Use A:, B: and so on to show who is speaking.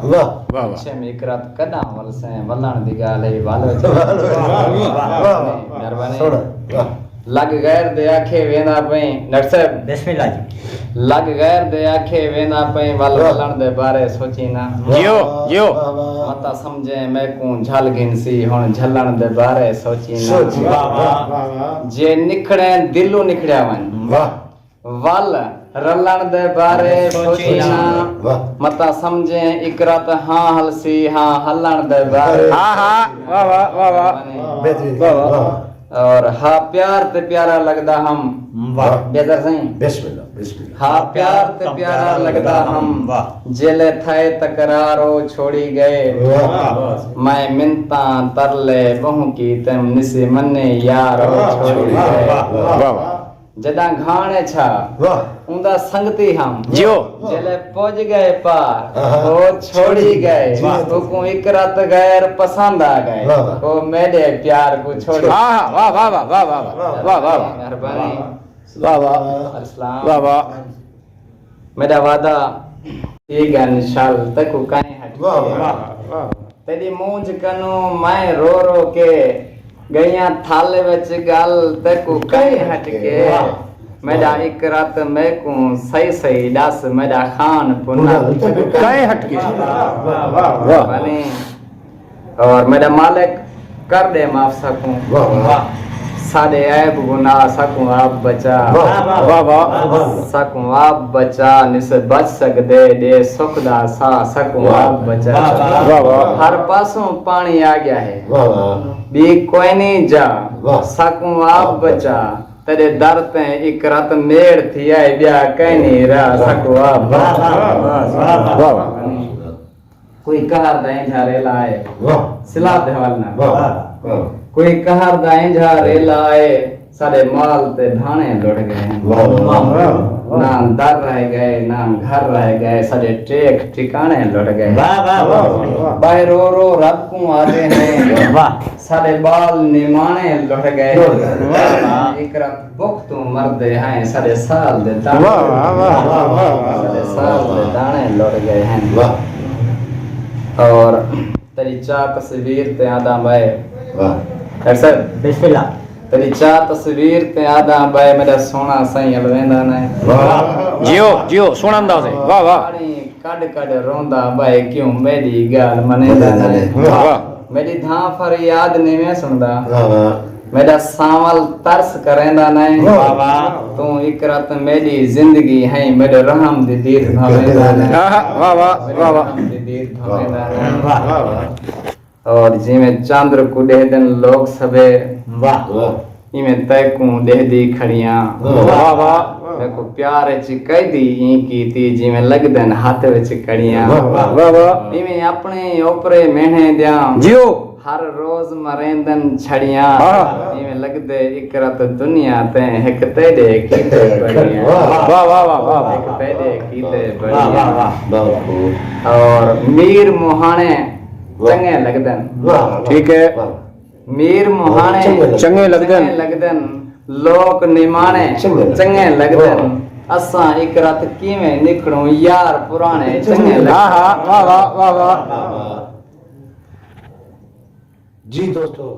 A: वाह
B: वाह वाह
C: छे में इकरात कदा वलसे वलण दी गाल है वालो मेहरबानी लग गैर दे आखे वेंदा पई डॉक्टर साहब
D: बिस्मिल्लाह जी
C: लग गैर दे आखे वेंदा पई वलण दे बारे सोची ना
B: जियो जियो
C: मता समझे मैं को झल गिनसी हुन झलण दे बारे सोची ना जे निखड़े दिलू निखड़या वन वल रलण दे बारे सोची ना मता समझे इकरात हां हलसी हां हलण दे बारे
B: हाँ हाँ वाह वाह वाह वाह वाह वाह
C: और हा प्यार ते प्यारा लगदा हम
D: वाह
C: बेदर सही
A: बिस्मिल्लाह बिस्मिल्लाह
C: हा प्यार ते प्यारा लगदा हम जेले थाए तकरारो छोड़ी गए मैं मिन्ता तरले बहु की तम निसे मन्ने यारो छोड़ी गए
B: वाह वाह
C: जदा घाणे छा उंदा संगती हम
B: जियो
C: जेले पहुंच गए पार वो छोड़ी गए को इकरात गैर पसंद आ गए वो मेरे प्यार को छोड़
B: हाँ हाँ वाह वाह वाह वाह वाह वाह वाह वाह
C: मेहरबानी
B: वाह वाह
C: अस्सलाम
B: वाह वाह
C: मेरा वादा ठीक है निशाल तक काई हट तेरी मूंज कनो मैं रो रो के गैया थाले विच गल तक काई हट के मेरा इकरात मैं को सही सही दस मेरा खान पुना
B: कहीं हटके
C: वाह बने और मेरा मालिक कर दे माफ सकूं सादे ऐब गुनाह सकूं आप बचा
B: वाह वाह
C: सकूं आप बचा निस बच सकदे दे सुख दा सा सकूं आप बचा
B: वाह वाह
C: हर पासों पानी आ गया है भी कोई नहीं जा सकूं आप बचा तेरे दर ते इकरात मेड़ थी आई ब्या कहीं नहीं रहा सकूं आप
B: वाह वाह
C: कोई कहर दाई झारे लाए सिला देवालना कोई कहर दाई झारे लाए सारे माल ते धाने लुट गए ना दर रह गए ना घर रह गए सारे टेक ठिकाने लुट गए बाहर रो रो रब को आते हैं सारे बाल निमाने लुट गए इकरात बुक तू मरदे हैं सारे साल दे दाने सारे साल दे दाने लुट गए हैं और तेरी चार तस्वीर ते आदा बाय सर
D: बिस्मिल्लाह
C: तेरी चार तस्वीर ते आदा बाय मेरा सोना सही अलवेंदा ने
B: जियो जियो सुनंदा से वाह वाह
C: कड कड रोंदा बाय क्यों मेरी गाल मनेदा ने
B: वाह
C: मेरी धां फरियाद निवे सुनदा मेरा सावल तरस करेंदा नहीं तू इकरात मेरी जिंदगी है मेरे रहम दी दीर भावेंदा नहीं
B: वाह वाह वाह वाह
C: दीर भावेंदा नहीं और जिमें चंद्र को देह दिन लोग सबे इमें तय को देह दी खड़ियां
B: वाह वाह
C: देखो प्यार च कैदी ई कीती जिमें लग दिन हाथ विच कड़ियां
B: वाह वाह
C: इमें अपने ऊपरे मेहने दिया
B: जियो
C: हर रोज मरेंदन छड़ियां इमें लगदे इकरात दुनिया ते एक तेरे कीते बढ़िया
B: वाह वाह वाह वाह
C: एक तेरे कीते बढ़िया और मीर मोहाने चंगे लगदन
B: ठीक है
C: मीर मोहाने
B: चंगे
C: लगदन लोक निमाने चंगे लगदन असा इकरात किवें निकड़ू यार पुराने चंगे लगदन
B: हाँ हाँ वाह वाह वाह वाह
A: जी दोस्तों